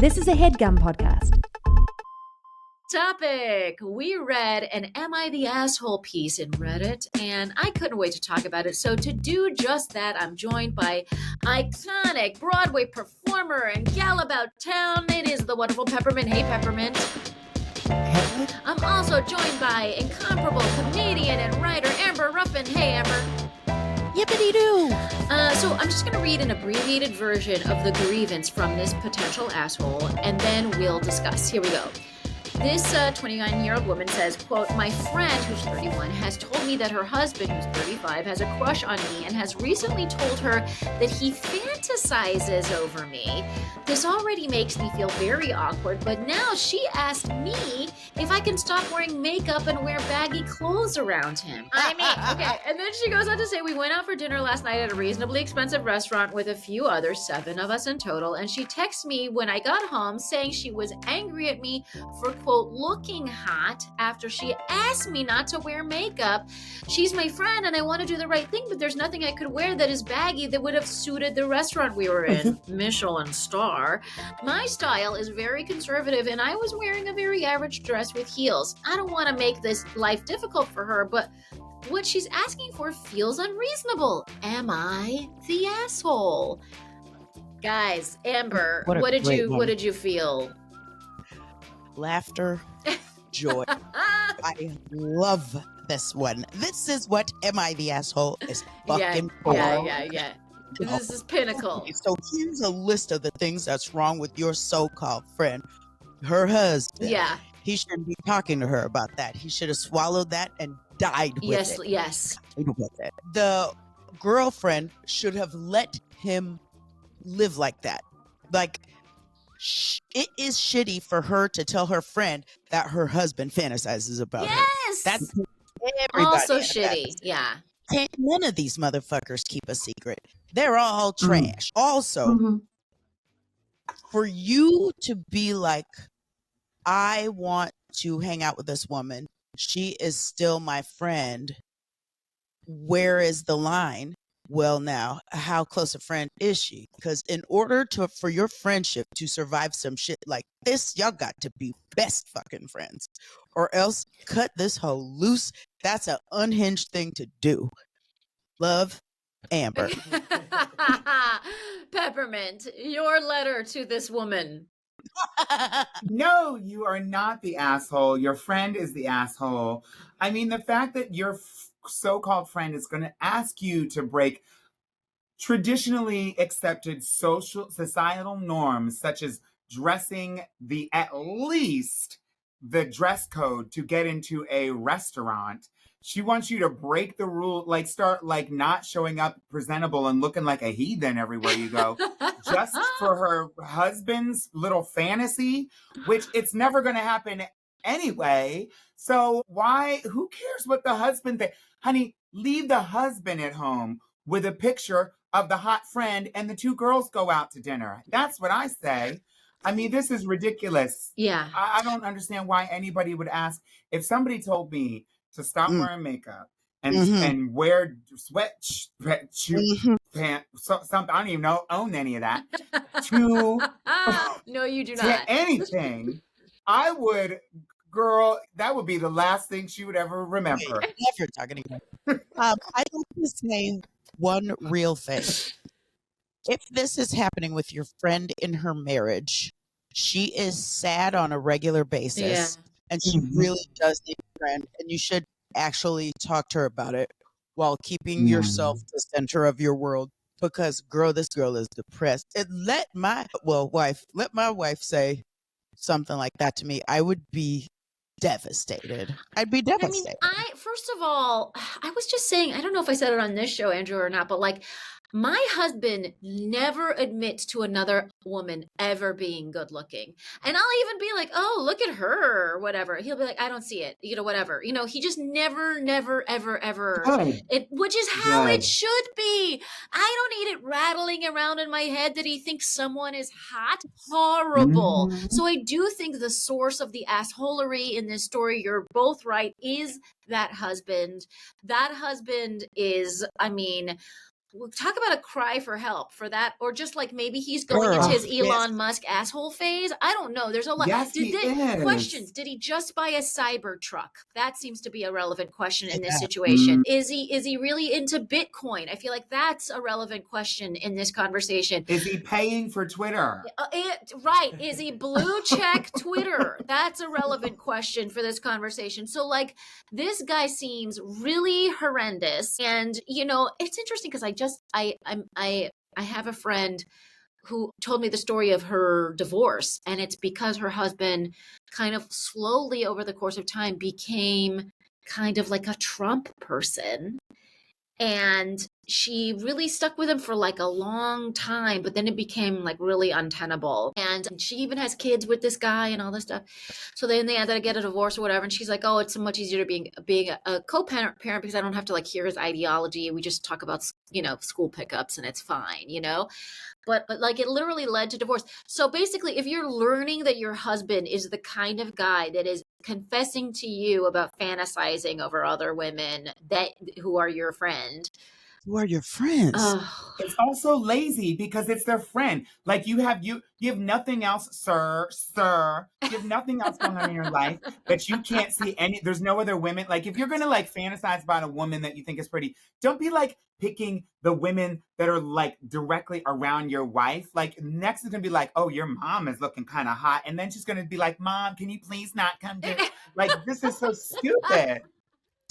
This is a HeadGum podcast. Topic. We read an Am I the Asshole piece in Reddit, and I couldn't wait to talk about it. So to do just that, I'm joined by iconic Broadway performer and gal about town. It is the wonderful Peppermint. Hey, Peppermint. I'm also joined by incomparable comedian and writer Amber Ruffin. Hey, Amber. Yippity-doo! So I'm just going to read an abbreviated version of the grievance from this potential asshole, and then we'll discuss. Here we go. This 29-year-old woman says, quote, my friend, who's 31, has told me that her husband, who's 35, has a crush on me and has recently told her that he fantasizes over me. This already makes me feel very awkward, but now she asked me if I can stop wearing makeup and wear baggy clothes around him. I mean, okay. And then she goes on to say, we went out for dinner last night at a reasonably expensive restaurant with a few others, 7 of us in total, and she texted me when I got home saying she was angry at me for, quote, looking hot after she asked me not to wear makeup. She's my friend and I want to do the right thing, but there's nothing I could wear that is baggy that would have suited the restaurant we were in. Michelin star. My style is very conservative and I was wearing a very average dress with heels. I don't want to make this life difficult for her, but what she's asking for feels unreasonable. Am I the asshole? Guys, Amber, what did you feel? Laughter, joy. I love this one. This is what Am I the Asshole is fucking for. Yeah. This is pinnacle. So here's a list of the things that's wrong with your so-called friend. Her husband. Yeah. He shouldn't be talking to her about that. He should have swallowed that and died with it. Yes. The girlfriend should have let him live like that. Like, it is shitty for her to tell her friend that her husband fantasizes about her. Yes! That's also shitty. Yeah. None of these motherfuckers keep a secret. They're all trash. Also, for you to be like, I want to hang out with this woman. She is still my friend. Where is the line? Well, now, how close a friend is she? Because in order for your friendship to survive some shit like this, y'all got to be best fucking friends. Or else cut this hoe loose. That's an unhinged thing to do. Love, Amber. Peppermint, your letter to this woman. No, you are not the asshole. Your friend is the asshole. I mean, the fact that your so-called friend is going to ask you to break traditionally accepted societal norms, such as dressing at least the dress code to get into a restaurant. She wants you to break the rule, like start like not showing up presentable and looking like a heathen everywhere you go, just for her husband's little fantasy, which it's never going to happen anyway. So who cares what the husband thinks? Honey, leave the husband at home with a picture of the hot friend and the 2 girls go out to dinner. That's what I say. I mean, this is ridiculous. Yeah. I don't understand why anybody would ask. If somebody told me to stop wearing makeup and wear pants, something, I don't even own any of that, no, you do not. Anything, I would, girl, that would be the last thing she would ever remember. Never talking again. I want to say one real thing. If this is happening with your friend in her marriage, she is sad on a regular basis. Yeah. And she really does need a friend. And you should actually talk to her about it while keeping yourself the center of your world. Because, girl, this girl is depressed. And let my wife say something like that to me. I would be devastated. I'd be devastated. I mean, first of all, I was just saying, I don't know if I said it on this show, Andrew, or not, but like, my husband never admits to another woman ever being good looking. And I'll even be like, oh, look at her or whatever. He'll be like, I don't see it, whatever. He just never, ever, which is how it should be. I don't need it rattling around in my head that he thinks someone is hot. Horrible. So I do think the source of the assholery in this story, you're both right, is that husband. That husband is, talk about a cry for help for that, or just like maybe he's going into his Elon Musk asshole phase. I don't know. There's a lot. Yes, he is. Questions. Did he just buy a cyber truck? That seems to be a relevant question in this situation. Is he really into Bitcoin? I feel like that's a relevant question in this conversation. Is he paying for Twitter? Right. Is he blue check Twitter? That's a relevant question for this conversation. So like this guy seems really horrendous. And you know, it's interesting because I have a friend who told me the story of her divorce, and it's because her husband kind of slowly over the course of time became kind of like a Trump person. And she really stuck with him for like a long time, but then it became like really untenable. And she even has kids with this guy and all this stuff. So then they had to get a divorce or whatever. And she's like, oh, it's so much easier to being a co-parent because I don't have to like hear his ideology. We just talk about, you know, school pickups and it's fine, you know? But like it literally led to divorce. So basically, if you're learning that your husband is the kind of guy that is confessing to you about fantasizing over other women who are your friend. Who are your friends? It's also lazy because it's their friend. Like you have nothing else, sir. You have nothing else going on in your life, but you can't see there's no other women. Like if you're going to like fantasize about a woman that you think is pretty, don't be like picking the women that are like directly around your wife. Like next is going to be like, oh, your mom is looking kind of hot. And then she's going to be like, Mom, can you please not come to, like, this is so stupid.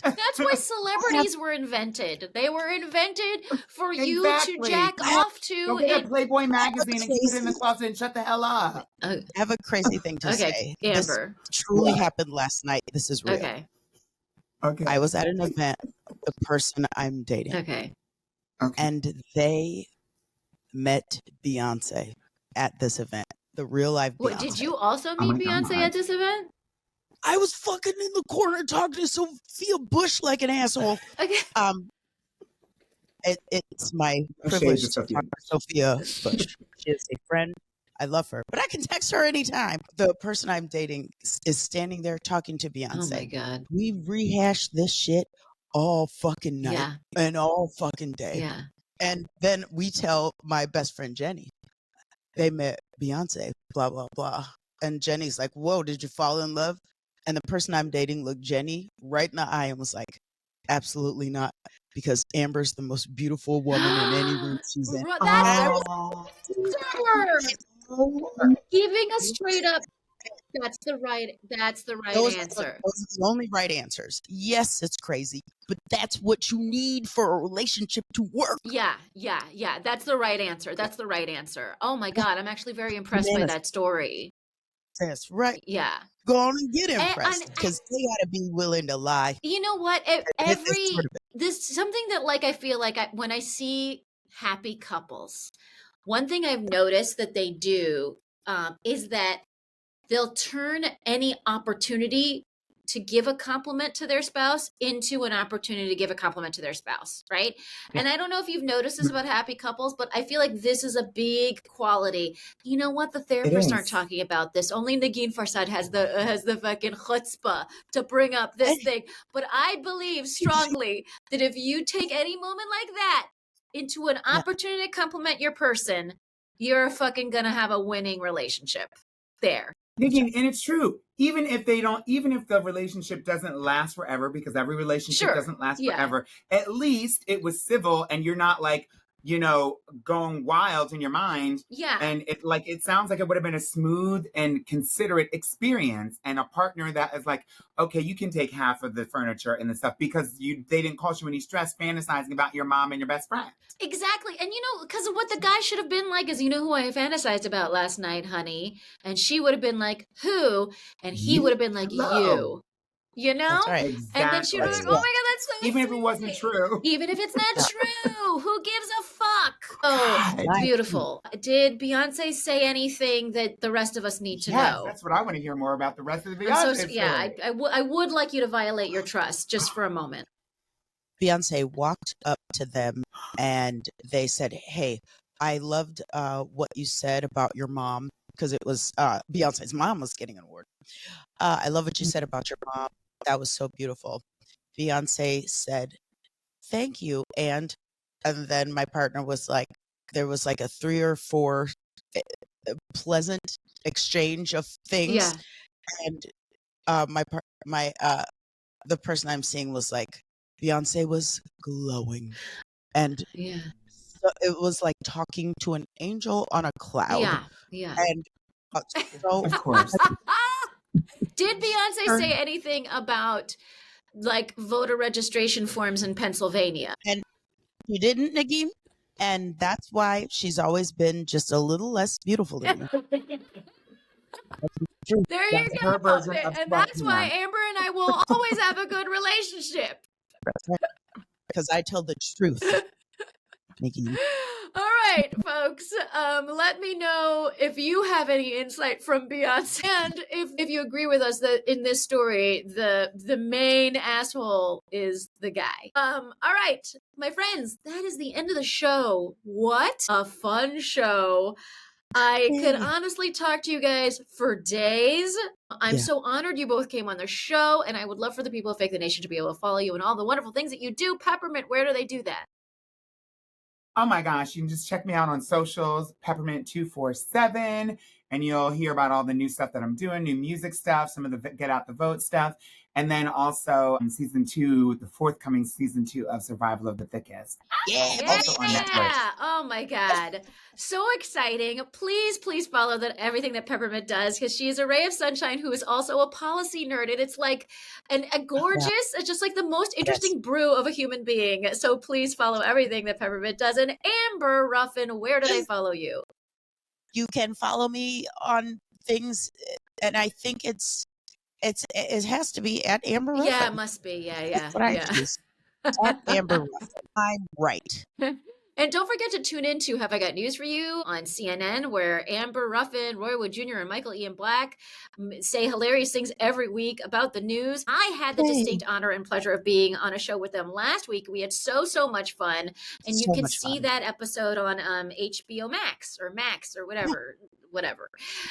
That's why celebrities were invented. They were invented for you to jack off to. Go get a Playboy magazine and keep it in the closet and shut the hell up. I have a crazy thing to say. Amber. This truly happened last night. This is real. Okay. I was at an event, the person I'm dating. Okay. And they met Beyonce at this event. The real life Beyonce. Did you also meet Beyonce at this event? I was fucking in the corner talking to Sophia Bush like an asshole. Okay. It's my privilege to talk to Sophia Bush. She is a friend. I love her, but I can text her anytime. The person I'm dating is standing there talking to Beyonce. Oh my God. We rehashed this shit all fucking night and all fucking day. Yeah. And then we tell my best friend Jenny, they met Beyonce, blah, blah, blah. And Jenny's like, whoa, did you fall in love? And the person I'm dating looked Jenny right in the eye and was like, absolutely not, because Amber's the most beautiful woman in any room she's in. Giving a straight up. That's the right answer. Those are the only right answers. Yes, it's crazy, but that's what you need for a relationship to work. Yeah. That's the right answer. Oh my God, I'm actually very impressed by that story. That's right. Yeah. Go on and get impressed because they got to be willing to lie. You know what? This something that like I feel like when I see happy couples, one thing I've noticed that they do is that they'll turn any opportunity to give a compliment to their spouse into an opportunity to give a compliment to their spouse, right? And I don't know if you've noticed this about happy couples, but I feel like this is a big quality. You know what? The therapists aren't talking about this. Only Negin Farsad has the fucking chutzpah to bring up this thing. But I believe strongly that if you take any moment like that into an opportunity to compliment your person, you're fucking gonna have a winning relationship there. And it's true. Even if the relationship doesn't last forever, because every relationship doesn't last forever, at least it was civil and you're not like, you know, going wild in your mind. Yeah. And it sounds like it would have been a smooth and considerate experience, and a partner that is like, okay, you can take half of the furniture and the stuff because they didn't cause you any stress fantasizing about your mom and your best friend. Exactly. And you know, because what the guy should have been like is, you know who I fantasized about last night, honey? And she would have been like, who? And he would have been like, you. You know? That's right. Exactly. And then she would have been like, oh my God, that's so Even sweet. if it wasn't true. Even if it's not true. Who gives a fuck? Oh, God. Beautiful. Did Beyonce say anything that the rest of us need to know? That's what I want to hear more about the rest of the Beyonce. I would like you to violate your trust just for a moment. Beyonce walked up to them and they said, hey, I loved what you said about your mom, because it was Beyonce's mom was getting an award. I love what you said about your mom. That was so beautiful. Beyonce said, thank you. And And then my partner was like, there was like a 3 or 4 pleasant exchange of things. Yeah. And the person I'm seeing was like, Beyonce was glowing. And Yeah. so it was like talking to an angel on a cloud. Yeah. Yeah. And so Of course. Did Beyonce say anything about like voter registration forms in Pennsylvania? And you didn't, Negin, and that's why she's always been just a little less beautiful than me. There That's you her go. version of And that's why sweatpants. Amber and I will always have a good relationship. Because I tell the truth, Negin. All right, folks. Let me know if you have any insight from Beyonce, and if you agree with us that in this story, the main asshole is the guy. All right, my friends, that is the end of the show. What a fun show! I could honestly talk to you guys for days. I'm so honored you both came on the show, and I would love for the people of Fake the Nation to be able to follow you and all the wonderful things that you do. Peppermint, where do they do that? Oh my gosh, you can just check me out on socials, Peppermint247, and you'll hear about all the new stuff that I'm doing, new music stuff, some of the Get Out the Vote stuff. And then also in season 2, the forthcoming season 2 of Survival of the Thickest. Yeah. Also on Netflix. Oh my God. So exciting. Please follow everything that Peppermint does, because she is a ray of sunshine who is also a policy nerd. And it's like a gorgeous, it's just like the most interesting brew of a human being. So please follow everything that Peppermint does. And Amber Ruffin, where do they follow you? You can follow me on things, and I think it has to be at Amber Ruffin. Yeah, it must be. Yeah. That's what I choose. At Amber Ruffin. I'm right. And don't forget to tune in to Have I Got News for You on CNN, where Amber Ruffin, Roy Wood Jr., and Michael Ian Black say hilarious things every week about the news. I had the distinct honor and pleasure of being on a show with them last week. We had so much fun. And you can see that episode on HBO Max or whatever.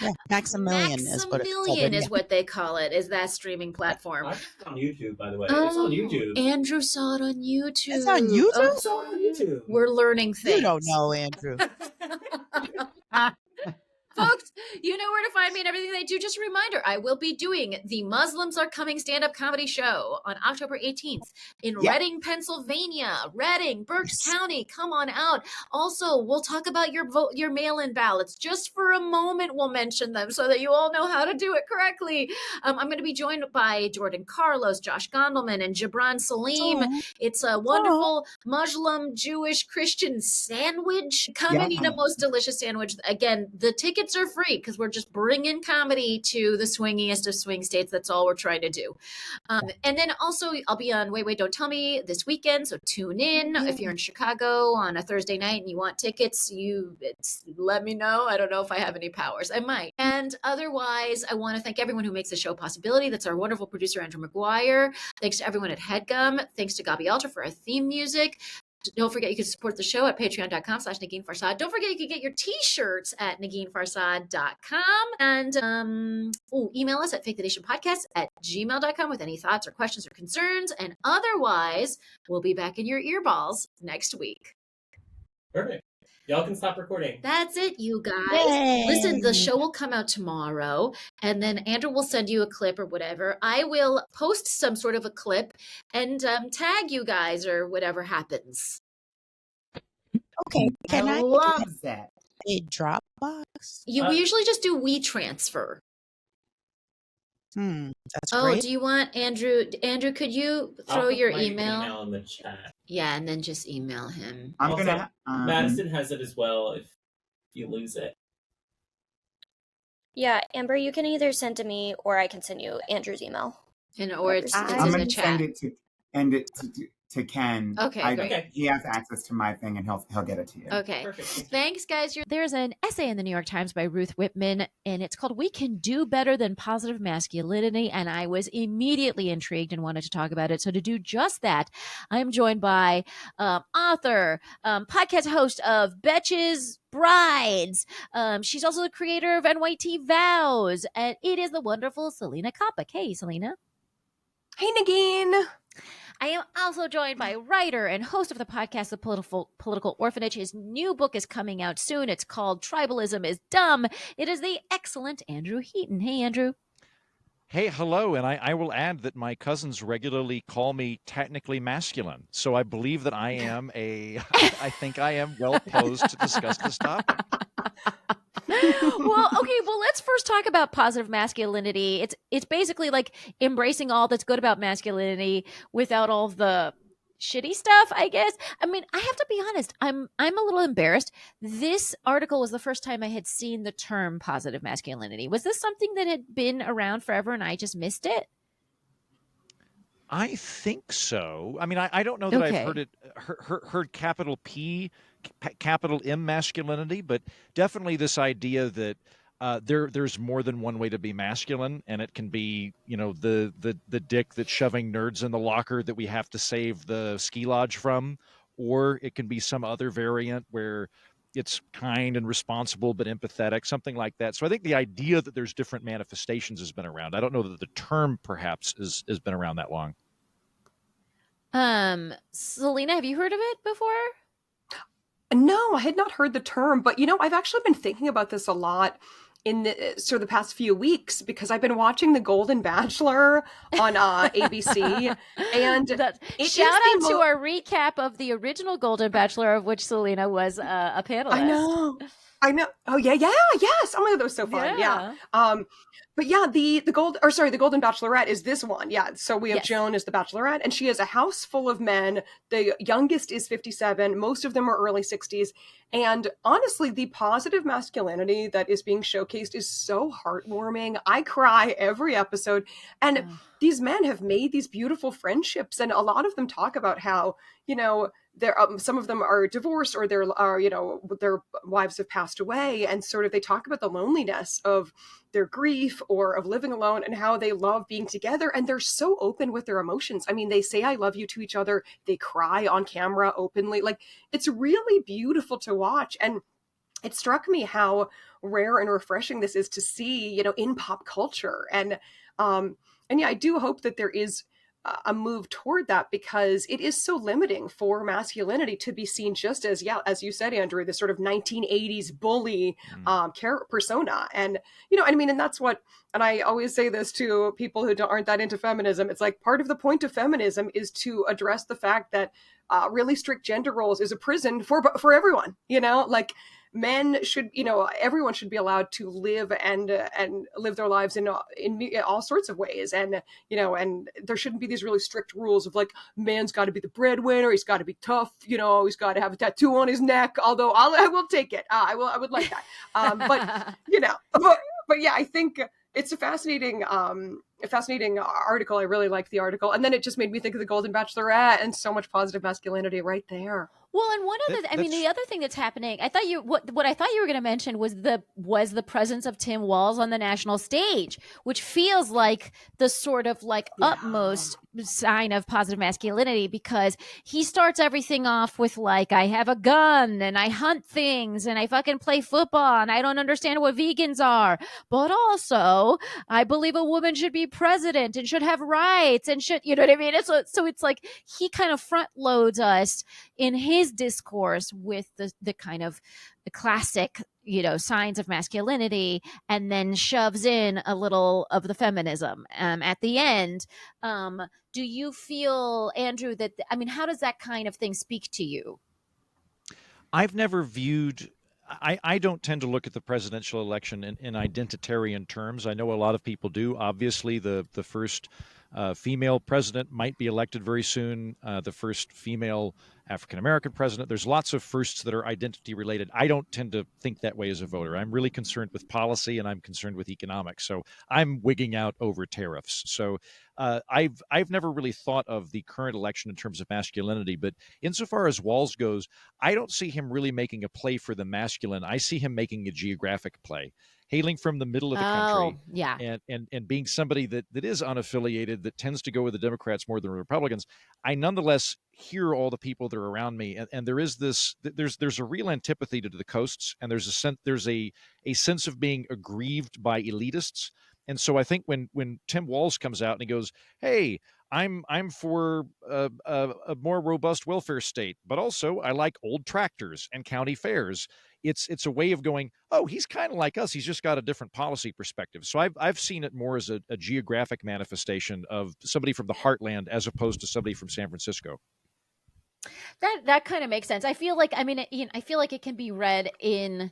Yeah, Maximilian is what it's called. Is what they call it, is that streaming platform. It's on YouTube, by the way. It's on YouTube. Andrew saw it on YouTube. It's on YouTube? It's on YouTube. We're learning things. You don't know, Andrew. Folks, you know where to find me and everything they do. Just a reminder, I will be doing the Muslims Are Coming stand-up comedy show on October 18th in Reading, Pennsylvania. Reading, Berks County, come on out. Also, we'll talk about your mail-in ballots. Just for a moment, we'll mention them so that you all know how to do it correctly. I'm going to be joined by Jordan Carlos, Josh Gondelman, and Gibran Salim. It's a wonderful Muslim, Jewish, Christian sandwich. Come and eat a most delicious sandwich. Again, the tickets are free because we're just bringing comedy to the swingiest of swing states. That's all we're trying to do. And then also I'll be on Wait, Don't Tell Me this weekend. So tune in. If you're in Chicago on a Thursday night and you want tickets, let me know. I don't know if I have any powers. I might. And otherwise, I want to thank everyone who makes the show a possibility. That's our wonderful producer, Andrew McGuire. Thanks to everyone at HeadGum. Thanks to Gaby Alter for our theme music. Don't forget you can support the show at patreon.com/Negin Farsad. Don't forget you can get your t-shirts at NeginFarsad.com. And email us at fakethenationpodcast@gmail.com with any thoughts or questions or concerns. And otherwise, we'll be back in your earballs next week. Perfect. Y'all can stop recording. That's it, you guys. Yay. Listen, the show will come out tomorrow, and then Andrew will send you a clip or whatever. I will post some sort of a clip and tag you guys or whatever happens. Okay. Can I love that. a Dropbox? We usually just do WeTransfer. That's Oh, great. do you want Andrew? Andrew, could you throw I'll put your my email? in the chat. Yeah, and then just email him. I'm Also, gonna. Madison has it as well if you lose it. Yeah, Amber, you can either send to me or I can send you Andrew's email. Or it's I'm in I'm the gonna chat. send it to Ken. Okay, great. Okay. He has access to my thing, and he'll get it to you. Okay. Perfect. Thanks, guys. There's an essay in the New York Times by Ruth Whitman, and it's called We Can Do Better Than Positive Masculinity. And I was immediately intrigued and wanted to talk about it. So to do just that, I'm joined by author, podcast host of Betches Brides. She's also the creator of NYT Vows, and it is the wonderful Selena Coppock. Hey, Selena. Hey, Negin. I am also joined by writer and host of the podcast, The Political Orphanage. His new book is coming out soon. It's called Tribalism is Dumb. It is the excellent Andrew Heaton. Hey, Andrew. Hey, hello, and I will add that my cousins regularly call me technically masculine, so I believe that I am I think I am well posed to discuss this topic. Well, let's first talk about positive masculinity. It's basically like embracing all that's good about masculinity without all the shitty stuff, I guess. I mean, I have to be honest. I'm a little embarrassed. This article was the first time I had seen the term positive masculinity. Was this something that had been around forever and I just missed it? I think so. I mean, I don't know that Okay. I've heard capital P, capital M masculinity, but definitely this idea that there's more than one way to be masculine, and it can be, the dick that's shoving nerds in the locker that we have to save the ski lodge from, or it can be some other variant where it's kind and responsible but empathetic, something like that. So I think the idea that there's different manifestations has been around. I don't know that the term perhaps has been around that long. Selena, have you heard of it before? No, I had not heard the term, but I've actually been thinking about this a lot in the past few weeks because I've been watching The Golden Bachelor on ABC, and shout out to our recap of the original Golden Bachelor, of which Selena was a panelist. I know. Oh yeah, yes. Oh my God, that was so fun. Yeah. But yeah, the Golden Bachelorette is this one. Yeah. So we have Joan as the Bachelorette, and she has a house full of men. The youngest is 57. Most of them are early 60s. And honestly, the positive masculinity that is being showcased is so heartwarming. I cry every episode. And these men have made these beautiful friendships. And a lot of them talk about how, some of them are divorced or their wives have passed away. And sort of they talk about the loneliness of their grief or of living alone and how they love being together. And they're so open with their emotions. I mean, they say, I love you to each other. They cry on camera openly. Like, it's really beautiful to watch. And it struck me how rare and refreshing this is to see, in pop culture. And yeah, I do hope that there is a move toward that, because it is so limiting for masculinity to be seen just as, as you said, Andrew, this sort of 1980s bully persona. And, and that's what, and I always say this to people who aren't that into feminism. It's like part of the point of feminism is to address the fact that really strict gender roles is a prison for everyone, like men should, everyone should be allowed to live and live their lives in all sorts of ways. And, and there shouldn't be these really strict rules of like, man's got to be the breadwinner. He's got to be tough. He's got to have a tattoo on his neck. Although I will take it. I would like that. But yeah, I think it's a fascinating article. I really like the article. And then it just made me think of the Golden Bachelorette and so much positive masculinity right there. Well, and one other, the other thing that's happening, I thought what I thought you were going to mention was the presence of Tim Walz on the national stage, which feels like the sort of like utmost sign of positive masculinity, because he starts everything off with like, I have a gun and I hunt things and I fucking play football and I don't understand what vegans are, but also I believe a woman should be president and should have rights and should, you know what I mean? So it's like he kind of front loads us in his discourse with the kind of the classic, signs of masculinity, and then shoves in a little of the feminism at the end. Do you feel, Andrew, that, how does that kind of thing speak to you? I've never viewed, I don't tend to look at the presidential election in identitarian terms. I know a lot of people do. Obviously, the first female president might be elected very soon. The first female African-American president. There's lots of firsts that are identity related. I don't tend to think that way as a voter. I'm really concerned with policy and I'm concerned with economics. So I'm wigging out over tariffs. So I've never really thought of the current election in terms of masculinity, but insofar as Walz goes, I don't see him really making a play for the masculine. I see him making a geographic play. Hailing from the middle of the country and being somebody that is unaffiliated, that tends to go with the Democrats more than Republicans, I nonetheless hear all the people that are around me. And there is there's a real antipathy to the coasts, and there's a sense of being aggrieved by elitists. And so I think when Tim Walz comes out and he goes, hey, I'm for a more robust welfare state, but also I like old tractors and county fairs. It's a way of going, oh, he's kind of like us. He's just got a different policy perspective. So I've seen it more as a geographic manifestation of somebody from the heartland as opposed to somebody from San Francisco. That kind of makes sense. I feel like, I mean, I feel like it can be read in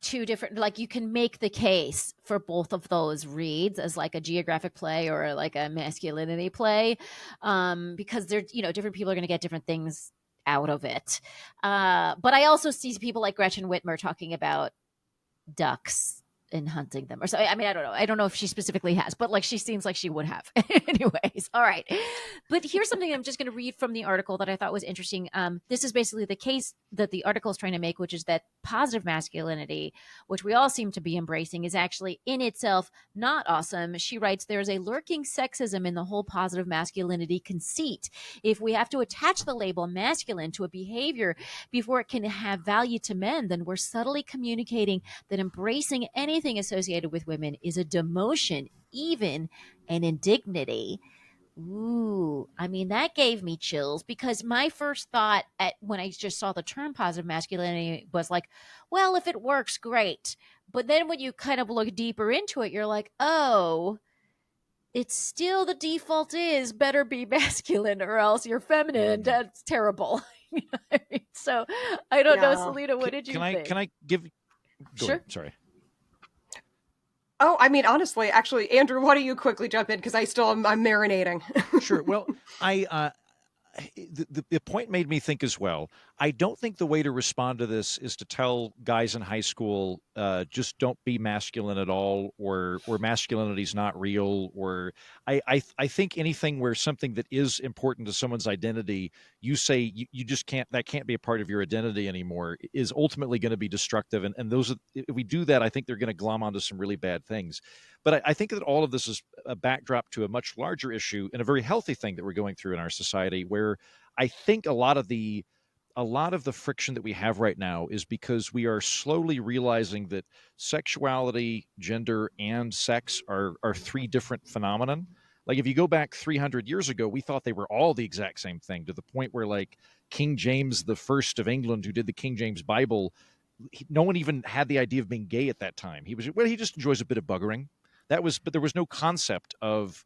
two different, like you can make the case for both of those reads as like a geographic play or like a masculinity play, because they're, different people are going to get different things out of it. But I also see people like Gretchen Whitmer talking about ducks and hunting them or so. I mean, I don't know if she specifically has, but like she seems like she would have. Anyways, all right. But here's something I'm just going to read from the article that I thought was interesting. This is basically the case that the article is trying to make, which is that positive masculinity, which we all seem to be embracing, is actually in itself not awesome. She writes, there's a lurking sexism in the whole positive masculinity conceit. If we have to attach the label masculine to a behavior before it can have value to men, then we're subtly communicating that embracing anything associated with women is a demotion, even an indignity. Ooh, I mean, that gave me chills because my first thought when I just saw the term positive masculinity was like, well, if it works, great. But then when you kind of look deeper into it, you're like, oh, it's still the default is better be masculine or else you're feminine. That's terrible. You know what I mean? So I don't know, Selena, what did you think? Can I give? Sure. Ahead, sorry. Oh, I mean, honestly, actually, Andrew, why don't you quickly jump in? Because I'm marinating. Sure. Well, the point made me think as well. I don't think the way to respond to this is to tell guys in high school, just don't be masculine at all, or masculinity is not real. Or I think anything where something that is important to someone's identity, you say you just can't, that can't be a part of your identity anymore, is ultimately going to be destructive. And those, if we do that, I think they're going to glom onto some really bad things. But I think that all of this is a backdrop to a much larger issue and a very healthy thing that we're going through in our society, where I think a lot of the friction that we have right now is because we are slowly realizing that sexuality, gender, and sex are three different phenomenon. Like if you go back 300 years ago, we thought they were all the exact same thing, to the point where like King James the First of England, who did the King James Bible, no one even had the idea of being gay at that time. He just enjoys a bit of buggering. But there was no concept of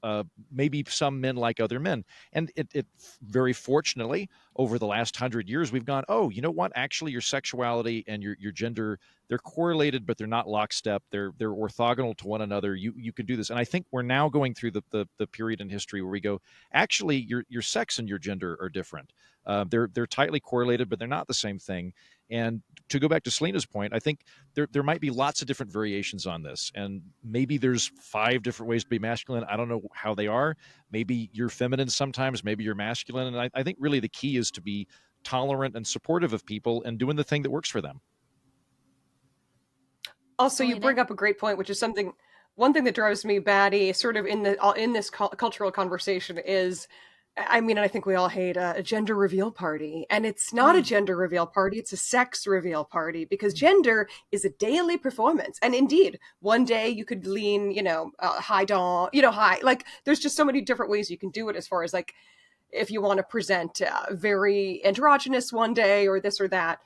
maybe some men like other men. And it very fortunately, over the last 100 years, we've gone, oh, you know what? Actually, your sexuality and your gender, they're correlated, but they're not lockstep. They're orthogonal to one another. You can do this. And I think we're now going through the period in history where we go, actually, your sex and your gender are different. They're tightly correlated, but they're not the same thing. And to go back to Selena's point, I think there might be lots of different variations on this. And maybe there's 5 different ways to be masculine. I don't know how they are. Maybe you're feminine sometimes, maybe you're masculine. And I think really the key is to be tolerant and supportive of people and doing the thing that works for them. Also, you bring up a great point, which is one thing that drives me batty sort of in this cultural conversation is, I mean, I think we all hate a gender reveal party, and it's not a gender reveal party. It's a sex reveal party, because gender is a daily performance. And indeed, one day you could lean, high dawn, high, like there's just so many different ways you can do it, as far as like, if you want to present very androgynous one day or this or that.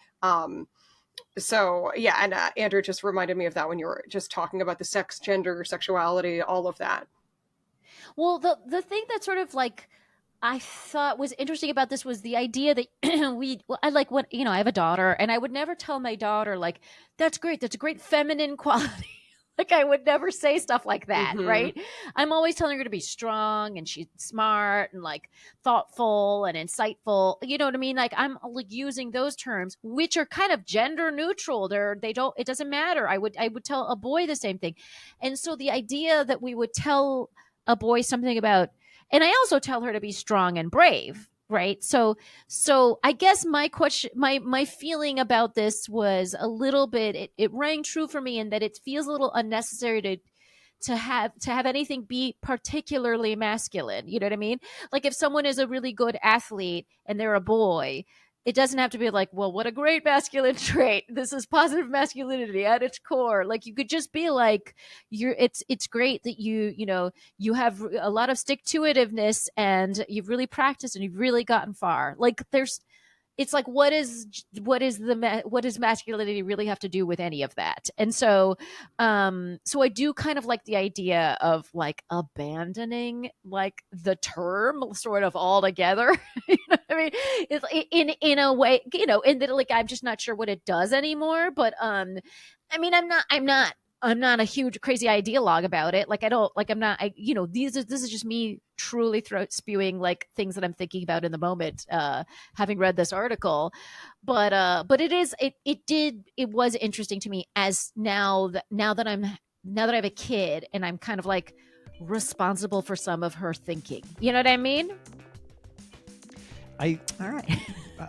So yeah. And Andrew just reminded me of that when you were just talking about the sex, gender, sexuality, all of that. Well, the thing that sort of like, I thought was interesting about this was the idea that I have a daughter, and I would never tell my daughter like, that's great. That's a great feminine quality. Like I would never say stuff like that. Mm-hmm. Right. I'm always telling her to be strong, and she's smart and like thoughtful and insightful. You know what I mean? Like I'm like using those terms, which are kind of gender neutral. It doesn't matter. I would tell a boy the same thing. And so the idea that we would tell a boy something about, and I also tell her to be strong and brave, right? So I guess my question, my feeling about this was a little bit, it rang true for me in that it feels a little unnecessary to have anything be particularly masculine. You know what I mean? Like if someone is a really good athlete and they're a boy, it doesn't have to be like, well, what a great masculine trait. This is positive masculinity at its core. Like, you could just be like, it's great that you have a lot of stick-to-itiveness and you've really practiced and you've really gotten far. Like, it's like, what does masculinity really have to do with any of that? And so I do kind of like the idea of like abandoning like the term sort of altogether. You know what I mean? It's in a way, and that, like, I'm just not sure what it does anymore. But I mean, I'm not a huge crazy ideologue about it. Like, this is just me truly throat spewing like things that I'm thinking about in the moment, having read this article. But it was interesting to me as now that I have a kid and I'm kind of like responsible for some of her thinking. You know what I mean? All right.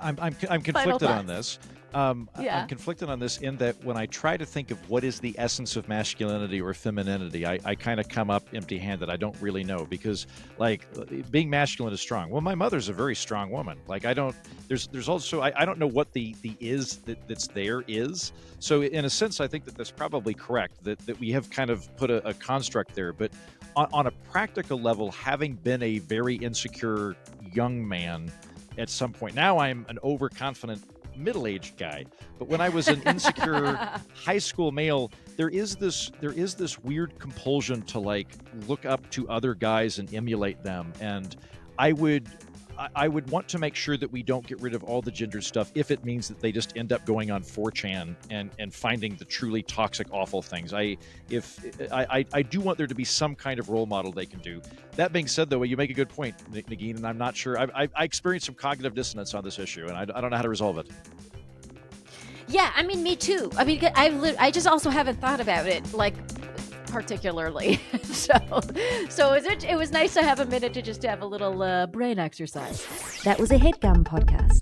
I'm conflicted on this. I'm conflicted on this in that when I try to think of what is the essence of masculinity or femininity, I kind of come up empty-handed. I don't really know, because like being masculine is strong. Well, my mother's a very strong woman. Like, there's also, I don't know what the is that's there is. So in a sense, I think that that's probably correct, that we have kind of put a construct there. But on a practical level, having been a very insecure young man at some point, now I'm an overconfident middle-aged guy, but when I was an insecure high school male, there is this weird compulsion to like look up to other guys and emulate them. And I would want to make sure that we don't get rid of all the gender stuff if it means that they just end up going on 4chan and finding the truly toxic, awful things. I do want there to be some kind of role model they can do. That being said, though, you make a good point, Negin, and I'm not sure. I experienced some cognitive dissonance on this issue, and I don't know how to resolve it. Yeah, I mean, me too. I mean, I just also haven't thought about it, like, particularly. So it was nice to have a minute to just have a little brain exercise. That was a HeadGum podcast.